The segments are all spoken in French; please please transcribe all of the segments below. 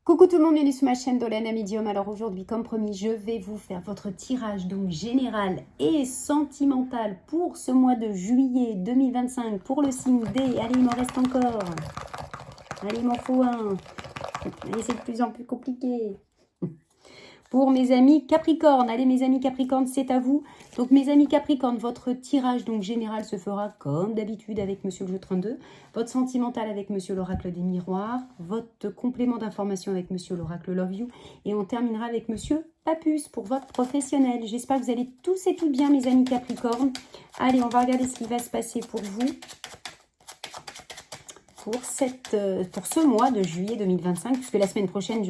Coucou tout le monde, bienvenue sur ma chaîne Dolana Medium. Alors aujourd'hui, comme promis, je vais vous faire votre tirage donc général et sentimental pour ce mois de juillet 2025 pour le signe D. Allez, il m'en reste encore. Allez, il m'en faut un. Allez, c'est de plus en plus compliqué. Pour mes amis Capricorne, allez mes amis Capricorne, c'est à vous. Donc mes amis Capricorne, votre tirage donc général se fera comme d'habitude avec Monsieur le Jeu 32, votre sentimental avec Monsieur l'Oracle des Miroirs, votre complément d'information avec Monsieur l'Oracle Love You, et on terminera avec Monsieur Papus pour votre professionnel. J'espère que vous allez tous et toutes bien mes amis Capricorne. Allez, on va regarder ce qui va se passer pour vous. Pour ce mois de juillet 2025, puisque la semaine prochaine,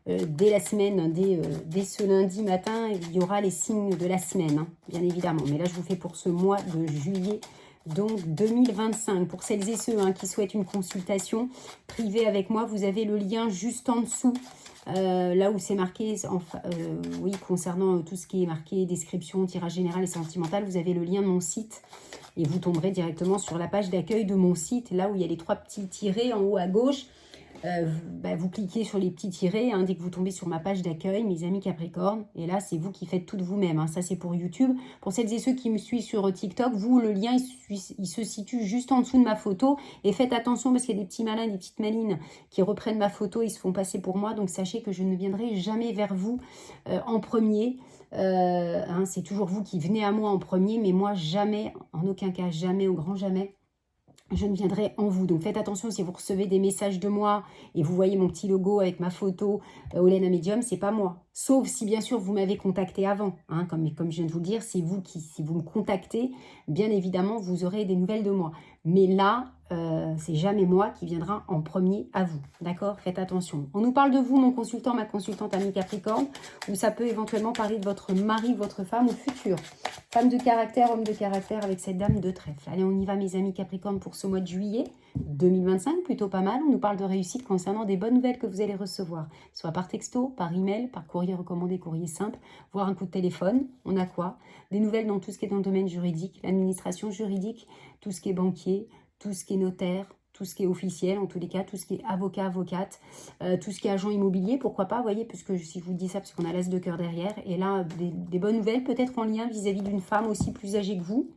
dès la semaine, dès ce lundi matin, il y aura les signes de la semaine, hein, bien évidemment. Mais là, je vous fais pour ce mois de juillet, donc 2025. Pour celles et ceux qui souhaitent une consultation privée avec moi, vous avez le lien juste en dessous. Là où c'est marqué, oui, concernant tout ce qui est marqué, description, tirage général et sentimental, vous avez le lien de mon site. Et vous tomberez directement sur la page d'accueil de mon site, là où il y a les 3 petits tirets en haut à gauche. Vous cliquez sur les petits tirets dès que vous tombez sur ma page d'accueil, mes amis Capricorne. Et là, c'est vous qui faites tout de vous-même. Ça, c'est pour YouTube. Pour celles et ceux qui me suivent sur TikTok, vous, le lien, il se situe juste en dessous de ma photo. Et faites attention parce qu'il y a des petits malins, des petites malines qui reprennent ma photo. Ils se font passer pour moi. Donc, sachez que je ne viendrai jamais vers vous en premier. C'est toujours vous qui venez à moi en premier. Mais moi, jamais, en aucun cas, jamais, au grand jamais, je ne viendrai en vous. Donc faites attention si vous recevez des messages de moi et vous voyez mon petit logo avec ma photo Olena Medium, c'est pas moi. Sauf si bien sûr vous m'avez contacté avant. Comme je viens de vous le dire, si vous me contactez, bien évidemment vous aurez des nouvelles de moi. Mais là, c'est jamais moi qui viendra en premier à vous. D'accord? Faites attention. On nous parle de vous, mon consultant, ma consultante amie Capricorne, ou ça peut éventuellement parler de votre mari, votre femme ou futur. Femme de caractère, homme de caractère avec cette dame de trèfle. Allez, on y va mes amis Capricorne pour ce mois de juillet 2025, plutôt pas mal. On nous parle de réussite concernant des bonnes nouvelles que vous allez recevoir, soit par texto, par email, par courrier recommandé, courrier simple, voire un coup de téléphone. On a quoi? Des nouvelles dans tout ce qui est dans le domaine juridique, l'administration juridique, tout ce qui est banquier, tout ce qui est notaire, tout ce qui est officiel, en tous les cas, tout ce qui est avocat, avocate, tout ce qui est agent immobilier, pourquoi pas, vous voyez, puisque si je vous dis ça, parce qu'on a l'as de cœur derrière, et là, des bonnes nouvelles, peut-être en lien vis-à-vis d'une femme aussi plus âgée que vous.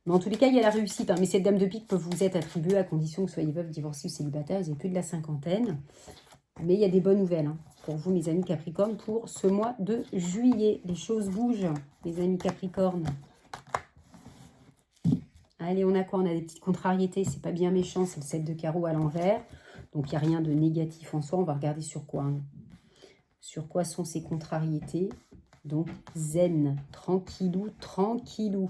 Mais en tous les cas, il y a la réussite, mais cette dame de pique peut vous être attribuée à condition que vous soyez veuve, divorcée ou célibataire, vous n'avez plus de la cinquantaine. Mais il y a des bonnes nouvelles pour vous, mes amis Capricorne, pour ce mois de juillet. Les choses bougent, mes amis Capricorne. Allez, on a quoi? On a des petites contrariétés, c'est pas bien méchant, c'est le 7 de carreau à l'envers. Donc, il n'y a rien de négatif en soi. On va regarder sur quoi. Sur quoi sont ces contrariétés? Donc, zen, tranquillou, tranquillou.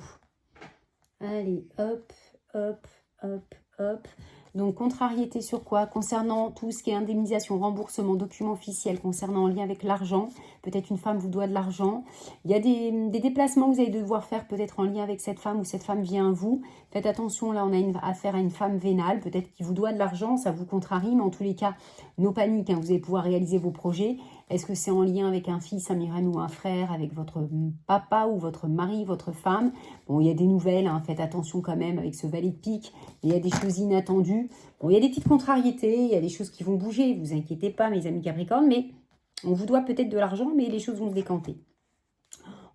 Allez, hop, hop, hop, hop. Donc, contrariété sur quoi? Concernant tout ce qui est indemnisation, remboursement, document officiel, concernant en lien avec l'argent. Peut-être une femme vous doit de l'argent. Il y a des déplacements que vous allez devoir faire peut-être en lien avec cette femme ou cette femme vient à vous. Faites attention, là, on a affaire à une femme vénale. Peut-être qui vous doit de l'argent, ça vous contrarie. Mais en tous les cas, no panique, vous allez pouvoir réaliser vos projets. Est-ce que c'est en lien avec un fils, un Miran ou un frère, avec votre papa ou votre mari, votre femme? Bon, il y a des nouvelles, faites attention quand même avec ce valet de pique. Il y a des choses inattendues. Bon, il y a des petites contrariétés, il y a des choses qui vont bouger. Vous inquiétez pas, mes amis Capricorne, mais on vous doit peut-être de l'argent, mais les choses vont se décanter.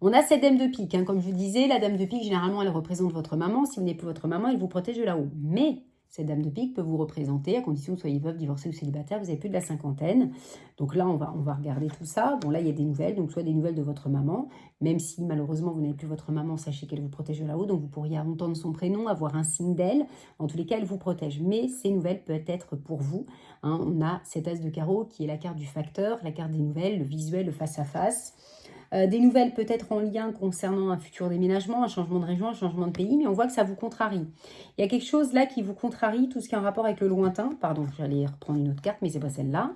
On a cette dame de pique. Comme je vous disais, la dame de pique, généralement, elle représente votre maman. Si vous n'êtes plus votre maman, elle vous protège de là-haut. Mais cette dame de pique peut vous représenter, à condition que vous soyez veuve, divorcée ou célibataire, vous avez plus de la cinquantaine. Donc là, on va regarder tout ça. Bon, là, il y a des nouvelles, donc soit des nouvelles de votre maman, même si malheureusement, vous n'avez plus votre maman, sachez qu'elle vous protège de là-haut, donc vous pourriez entendre son prénom, avoir un signe d'elle. En tous les cas, elle vous protège. Mais ces nouvelles peuvent être pour vous. On a cet as de carreau qui est la carte du facteur, la carte des nouvelles, le visuel, le face-à-face. Des nouvelles peut-être en lien concernant un futur déménagement, un changement de région, un changement de pays, mais on voit que ça vous contrarie. Il y a quelque chose là qui vous contrarie, tout ce qui a un rapport avec le lointain. Pardon, j'allais reprendre une autre carte, mais c'est pas celle-là.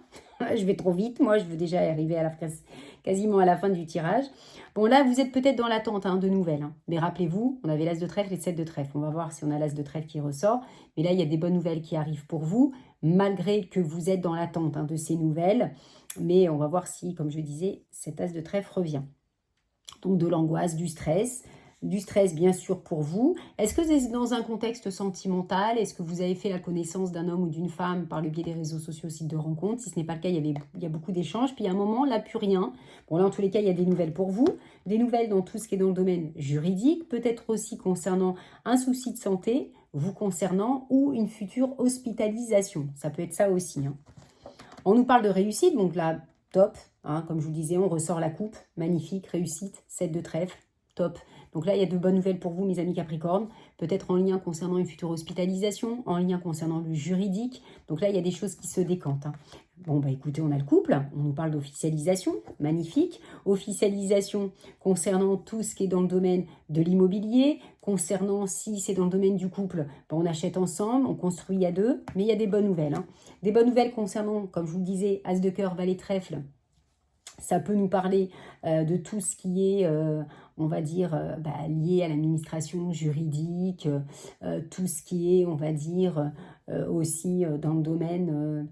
Je vais trop vite, moi je veux déjà arriver à quasiment à la fin du tirage. Bon là, vous êtes peut-être dans l'attente de nouvelles. Mais rappelez-vous, on avait l'as de trèfle et le 7 de trèfle. On va voir si on a l'as de trèfle qui ressort. Mais là, il y a des bonnes nouvelles qui arrivent pour vous, malgré que vous êtes dans l'attente de ces nouvelles. Mais on va voir si, comme je disais, cet as de trèfle revient. Donc de l'angoisse, du stress, Du stress, bien sûr, pour vous. Est-ce que c'est dans un contexte sentimental? Est-ce que vous avez fait la connaissance d'un homme ou d'une femme par le biais des réseaux sociaux, sites de rencontres? Si ce n'est pas le cas, il y a beaucoup d'échanges. Puis à un moment, là, plus rien. Bon, là, en tous les cas, il y a des nouvelles pour vous. Des nouvelles dans tout ce qui est dans le domaine juridique, peut-être aussi concernant un souci de santé, vous concernant, ou une future hospitalisation. Ça peut être ça aussi, hein. On nous parle de réussite, donc là, top. Hein, comme je vous disais, on ressort la coupe. Magnifique, réussite, 7 de trèfle, top. Donc là, il y a de bonnes nouvelles pour vous, mes amis Capricorne. Peut-être en lien concernant une future hospitalisation, en lien concernant le juridique. Donc là, il y a des choses qui se décantent, hein. Bon, bah écoutez, on a le couple. On nous parle d'officialisation. Magnifique. Officialisation concernant tout ce qui est dans le domaine de l'immobilier. Concernant, si c'est dans le domaine du couple, bah, on achète ensemble, on construit à deux. Mais il y a des bonnes nouvelles, hein. Des bonnes nouvelles concernant, comme je vous le disais, As de cœur, Valet trèfle. Ça peut nous parler de tout ce qui est, on va dire, lié à l'administration juridique, tout ce qui est, on va dire, aussi dans le domaine,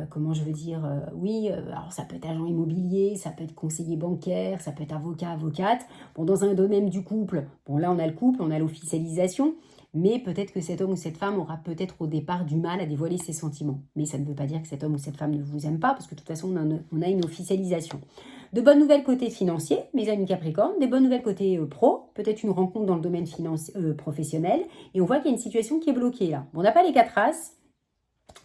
comment je veux dire, oui, alors ça peut être agent immobilier, ça peut être conseiller bancaire, ça peut être avocat, avocate. Bon, dans un domaine du couple, bon là on a le couple, on a l'officialisation, mais peut-être que cet homme ou cette femme aura peut-être au départ du mal à dévoiler ses sentiments. Mais ça ne veut pas dire que cet homme ou cette femme ne vous aime pas, parce que de toute façon, on a une officialisation. De bonnes nouvelles côté financier, mes amis Capricorne, des bonnes nouvelles côté pro, peut-être une rencontre dans le domaine professionnel, et on voit qu'il y a une situation qui est bloquée là. Bon, on n'a pas les 4 As,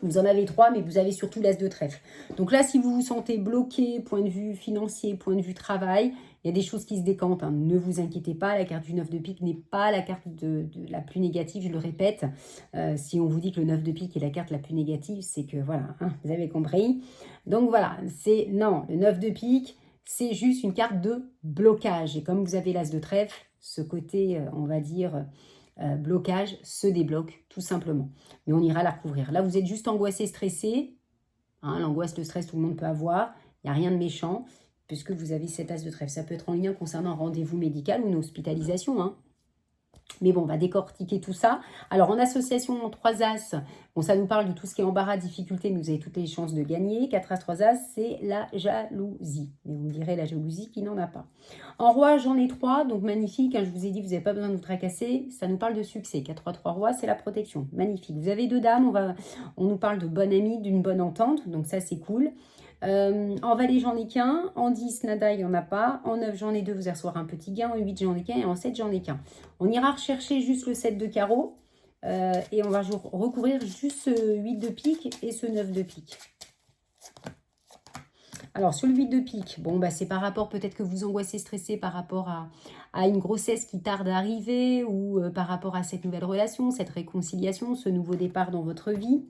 vous en avez 3, mais vous avez surtout l'As de trèfle. Donc là, si vous vous sentez bloqué, point de vue financier, point de vue travail, il y a des choses qui se décantent, hein. Ne vous inquiétez pas, la carte du 9 de pique n'est pas la carte de la plus négative, je le répète. Si on vous dit que le 9 de pique est la carte la plus négative, c'est que voilà, hein, vous avez compris. Donc voilà, non, le 9 de pique, c'est juste une carte de blocage. Et comme vous avez l'As de trèfle, ce côté, on va dire, blocage se débloque tout simplement. Mais on ira la recouvrir. Là, vous êtes juste angoissé, stressé. Hein, l'angoisse, le stress, tout le monde peut avoir. Il n'y a rien de méchant puisque vous avez cet As de trèfle. Ça peut être en lien concernant un rendez-vous médical ou une hospitalisation, hein. Mais bon, on va décortiquer tout ça. Alors, en association 3 As, bon, ça nous parle de tout ce qui est embarras, difficulté, mais vous avez toutes les chances de gagner. 4 As, 3 As, c'est la jalousie. Mais vous me direz la jalousie qui n'en a pas. En roi, j'en ai 3, donc magnifique. Hein, je vous ai dit, vous n'avez pas besoin de vous tracasser. Ça nous parle de succès. 4, 3, 3 rois, c'est la protection. Magnifique. Vous avez 2 dames, on nous parle de bonne amie, d'une bonne entente. Donc ça, c'est cool. En valet, j'en ai qu'un. En 10, nada, il n'y en a pas. En 9, j'en ai 2, vous allez recevoir un petit gain. En 8, j'en ai qu'un. Et en 7, j'en ai qu'un. On ira rechercher juste le 7 de carreau. Et on va recouvrir juste ce 8 de pique et ce 9 de pique. Alors, sur le 8 de pique, bon, bah, c'est par rapport, peut-être que vous angoissez, stressé par rapport à une grossesse qui tarde à arriver ou par rapport à cette nouvelle relation, cette réconciliation, ce nouveau départ dans votre vie.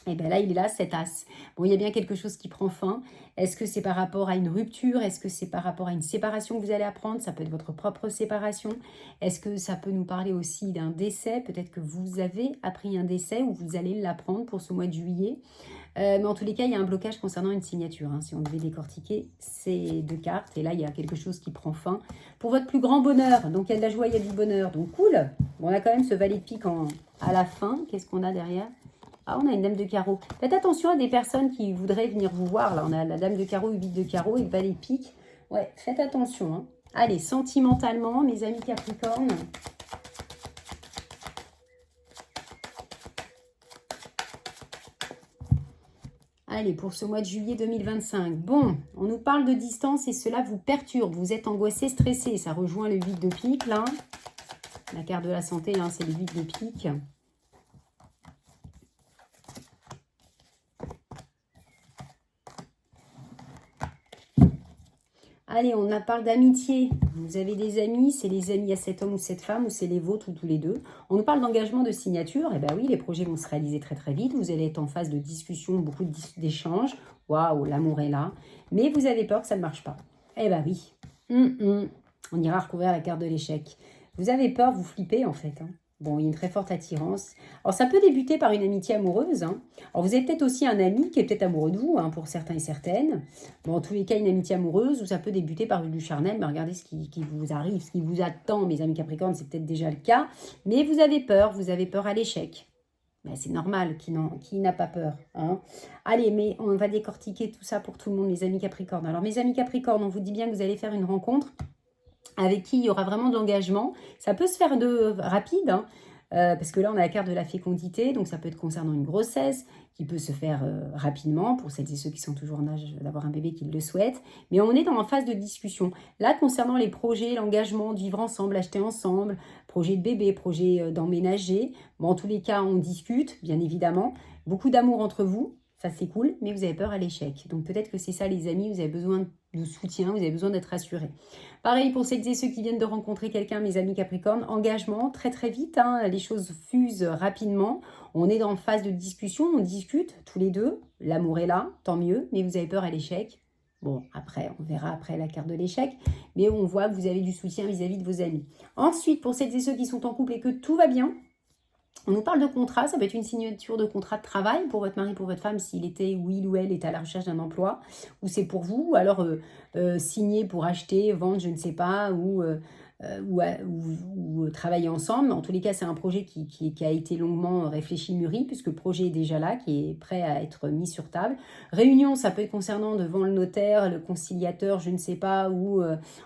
Et bien là, il est là, cet As. Bon, il y a bien quelque chose qui prend fin. Est-ce que c'est par rapport à une rupture? Est-ce que c'est par rapport à une séparation que vous allez apprendre? Ça peut être votre propre séparation. Est-ce que ça peut nous parler aussi d'un décès? Peut-être que vous avez appris un décès ou vous allez l'apprendre pour ce mois de juillet. Mais en tous les cas, il y a un blocage concernant une signature. Hein, si on devait décortiquer ces 2 cartes. Et là, il y a quelque chose qui prend fin pour votre plus grand bonheur. Donc, il y a de la joie, il y a du bonheur. Donc, cool. Bon, on a quand même ce valet de pique à la fin. Qu'est-ce qu'on a derrière? Ah, on a une dame de carreau. Faites attention à des personnes qui voudraient venir vous voir. Là, on a la dame de carreau, 8 de carreau et le valet de pique. Ouais, faites attention, hein. Allez, sentimentalement, mes amis Capricorne. Allez, pour ce mois de juillet 2025. Bon, on nous parle de distance et cela vous perturbe. Vous êtes angoissé, stressé. Ça rejoint le 8 de pique, là. La carte de la santé, hein, c'est le 8 de pique. Allez, on parle d'amitié. Vous avez des amis, c'est les amis à cet homme ou cette femme, ou c'est les vôtres ou tous les deux. On nous parle d'engagement, de signature. Eh bien oui, les projets vont se réaliser très très vite. Vous allez être en phase de discussion, beaucoup d'échanges. Waouh, l'amour est là. Mais vous avez peur que ça ne marche pas. Eh bien oui. On ira recouvrir la carte de l'échec. Vous avez peur, vous flippez en fait, hein. Bon, il y a une très forte attirance. Alors, ça peut débuter par une amitié amoureuse, hein. Alors, vous avez peut-être aussi un ami qui est peut-être amoureux de vous, hein, pour certains et certaines. Bon, en tous les cas, une amitié amoureuse, ou ça peut débuter par du charnel. Mais regardez ce qui vous arrive, ce qui vous attend, mes amis Capricorne, c'est peut-être déjà le cas. Mais vous avez peur à l'échec. Ben, c'est normal, qui n'a pas peur, hein. Allez, mais on va décortiquer tout ça pour tout le monde, mes amis Capricorne. Alors, mes amis Capricorne, on vous dit bien que vous allez faire une rencontre. avec qui il y aura vraiment de l'engagement. Ça peut se faire rapide, hein, parce que là, on a la carte de la fécondité, donc ça peut être concernant une grossesse, qui peut se faire rapidement, pour celles et ceux qui sont toujours en âge d'avoir un bébé qui le souhaitent. Mais on est en phase de discussion. Là, concernant les projets, l'engagement de vivre ensemble, acheter ensemble, projet de bébé, projet d'emménager, bon, en tous les cas, on discute, bien évidemment. Beaucoup d'amour entre vous, ça c'est cool, mais vous avez peur à l'échec. Donc peut-être que c'est ça les amis, vous avez besoin de soutien, vous avez besoin d'être rassurés. Pareil pour celles et ceux qui viennent de rencontrer quelqu'un, mes amis Capricorne, engagement très très vite, hein, les choses fusent rapidement. On est dans phase de discussion, on discute tous les deux, l'amour est là, tant mieux, mais vous avez peur à l'échec. Bon, après, on verra après la carte de l'échec, mais on voit que vous avez du soutien vis-à-vis de vos amis. Ensuite, pour celles et ceux qui sont en couple et que tout va bien, on nous parle de contrat, ça peut être une signature de contrat de travail pour votre mari, pour votre femme, s'il était ou il ou elle est à la recherche d'un emploi, ou c'est pour vous, ou alors signer pour acheter, vendre, je ne sais pas, ou travailler ensemble. En tous les cas, c'est un projet qui a été longuement réfléchi, mûri, puisque le projet est déjà là, qui est prêt à être mis sur table. Réunion, ça peut être concernant devant le notaire, le conciliateur, je ne sais pas, ou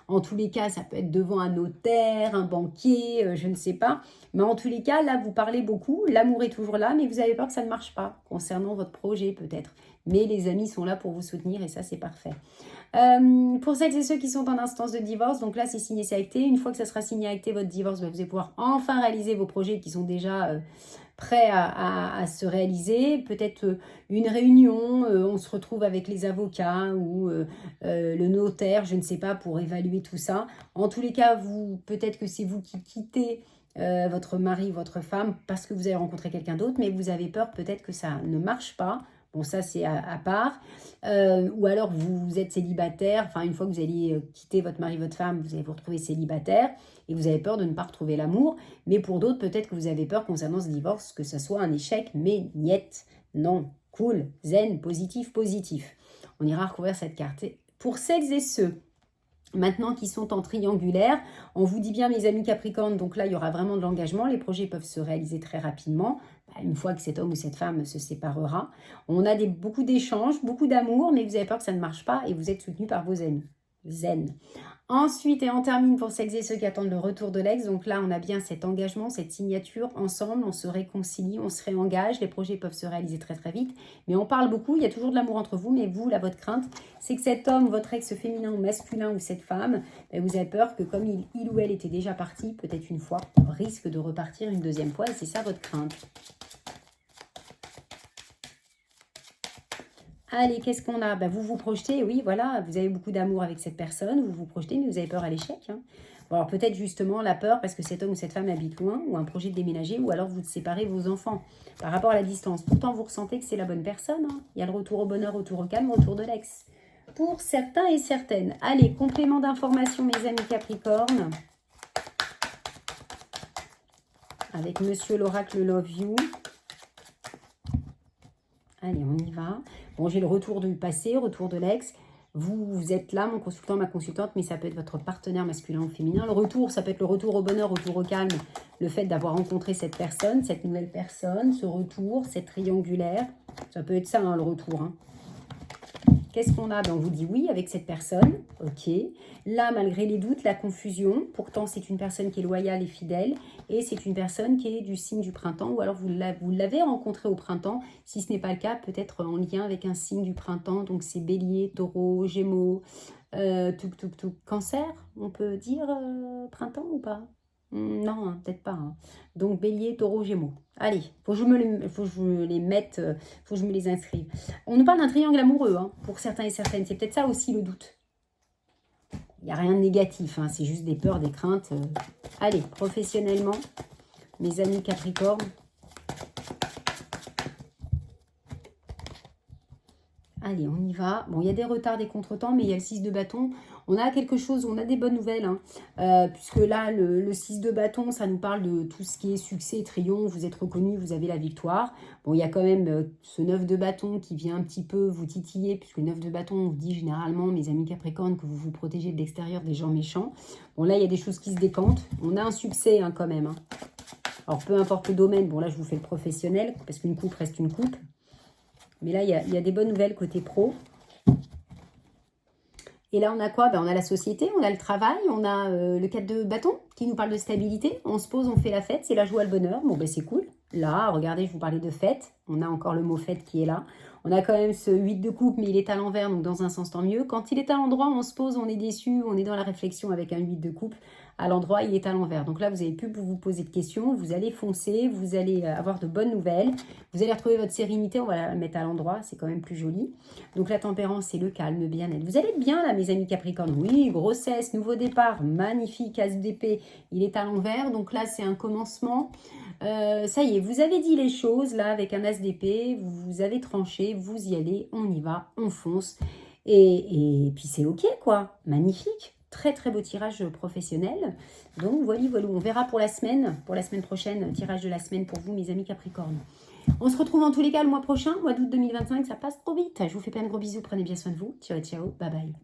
en tous les cas, ça peut être devant un notaire, un banquier, je ne sais pas. Mais en tous les cas, là, vous parlez beaucoup, l'amour est toujours là, mais vous avez peur que ça ne marche pas, concernant votre projet peut-être. Mais les amis sont là pour vous soutenir et ça, c'est parfait. Pour celles et ceux qui sont en instance de divorce, donc là, c'est signé, c'est acté. Une fois que ça sera signé, acté, votre divorce, vous allez pouvoir enfin réaliser vos projets qui sont déjà prêts à se réaliser. Peut-être une réunion, on se retrouve avec les avocats ou le notaire, je ne sais pas, pour évaluer tout ça. En tous les cas, peut-être que c'est vous qui quittez votre mari, votre femme, parce que vous avez rencontré quelqu'un d'autre, mais vous avez peur peut-être que ça ne marche pas. Bon, ça, c'est à part. Ou alors, vous êtes célibataire. Enfin, une fois que vous allez quitter votre mari, votre femme, vous allez vous retrouver célibataire et vous avez peur de ne pas retrouver l'amour. Mais pour d'autres, peut-être que vous avez peur concernant ce divorce, que ce soit un échec, mais niet, non, cool, zen, positif, positif. On ira recouvrir cette carte. Pour celles et ceux maintenant qui sont en triangulaire, on vous dit bien mes amis Capricorne, donc là il y aura vraiment de l'engagement, les projets peuvent se réaliser très rapidement, une fois que cet homme ou cette femme se séparera. On a beaucoup d'échanges, beaucoup d'amour, mais vous avez peur que ça ne marche pas et vous êtes soutenu par vos amis. Zen. Ensuite, et on termine pour celles et ceux qui attendent le retour de l'ex. Donc là, on a bien cet engagement, cette signature. Ensemble, on se réconcilie, on se réengage. Les projets peuvent se réaliser très très vite. Mais on parle beaucoup, il y a toujours de l'amour entre vous. Mais vous, là, votre crainte, c'est que cet homme, votre ex féminin ou masculin ou cette femme, vous avez peur que comme il ou elle était déjà parti, peut-être une fois, risque de repartir une deuxième fois. Et c'est ça votre crainte. Allez, qu'est-ce qu'on a? Vous vous projetez, oui, voilà, vous avez beaucoup d'amour avec cette personne, vous vous projetez, mais vous avez peur à l'échec. Hein. Bon, alors peut-être justement la peur parce que cet homme ou cette femme habite loin, ou un projet de déménager, ou alors vous séparez vos enfants par rapport à la distance. Pourtant, vous ressentez que c'est la bonne personne. Hein. Il y a le retour au bonheur, retour au calme, retour de l'ex. Pour certains et certaines. Allez, complément d'information, mes amis Capricorne. Avec Monsieur l'Oracle Love You. Allez, on y va. Bon, j'ai le retour du passé, retour de l'ex. Vous êtes là, mon consultant, ma consultante, mais ça peut être votre partenaire masculin ou féminin. Le retour, ça peut être le retour au bonheur, retour au calme. Le fait d'avoir rencontré cette personne, cette nouvelle personne, ce retour, cette triangulaire. Ça peut être ça, hein, le retour. Hein. Qu'est-ce qu'on a? On vous dit oui avec cette personne. Ok. Là, malgré les doutes, la confusion. Pourtant, c'est une personne qui est loyale et fidèle. Et c'est une personne qui est du signe du printemps. Ou alors, vous l'avez rencontré au printemps. Si ce n'est pas le cas, peut-être en lien avec un signe du printemps. Donc, c'est Bélier, Taureau, Gémeaux, Cancer. On peut dire printemps ou pas? Non, hein, peut-être pas. Hein. Donc, Bélier, Taureau, Gémeaux. Allez, faut que je me les mette, faut que je me les inscrive. On nous parle d'un triangle amoureux, hein, pour certains et certaines. C'est peut-être ça aussi le doute. Il n'y a rien de négatif, hein, c'est juste des peurs, des craintes. Allez, professionnellement, mes amis Capricorne. Allez, on y va. Bon, il y a des retards, des contretemps, mais il y a le 6 de bâton. On a quelque chose, on a des bonnes nouvelles. Hein, puisque là, le 6 de bâton, ça nous parle de tout ce qui est succès, triomphe. Vous êtes reconnu, vous avez la victoire. Bon, il y a quand même ce 9 de bâton qui vient un petit peu vous titiller. Puisque le 9 de bâton, on vous dit généralement, mes amis Capricorne, que vous vous protégez de l'extérieur des gens méchants. Bon, là, il y a des choses qui se décantent. On a un succès hein, quand même. Hein. Alors, peu importe le domaine. Bon, là, je vous fais le professionnel. Parce qu'une coupe reste une coupe. Mais là, il y a des bonnes nouvelles côté pro. Et là, on a quoi? Ben, on a la société, on a le travail, on a le 4 de bâton qui nous parle de stabilité. On se pose, on fait la fête, c'est la joie, le bonheur. Bon, ben c'est cool. Là, regardez, je vous parlais de fête. On a encore le mot fête qui est là. On a quand même ce 8 de coupe, mais il est à l'envers, donc dans un sens, tant mieux. Quand il est à l'endroit, on se pose, on est déçu, on est dans la réflexion avec un 8 de coupe. À l'endroit, il est à l'envers. Donc là, vous n'avez plus vous poser de questions. Vous allez foncer, vous allez avoir de bonnes nouvelles. Vous allez retrouver votre sérénité. On va la mettre à l'endroit, c'est quand même plus joli. Donc la tempérance, c'est le calme, le bien-être. Vous allez être bien là, mes amis Capricorne. Oui, grossesse, nouveau départ, magnifique, as d'épée. Il est à l'envers, donc là, c'est un commencement. Ça y est, vous avez dit les choses là avec un as d'épée. Vous avez tranché, vous y allez, on y va, on fonce. Et puis c'est ok quoi, magnifique. Très très beau tirage professionnel. Donc voilà, on verra pour la semaine prochaine, tirage de la semaine pour vous mes amis Capricorne. On se retrouve en tous les cas le mois prochain, mois d'août 2025, ça passe trop vite. Je vous fais plein de gros bisous, prenez bien soin de vous. Ciao ciao, bye bye.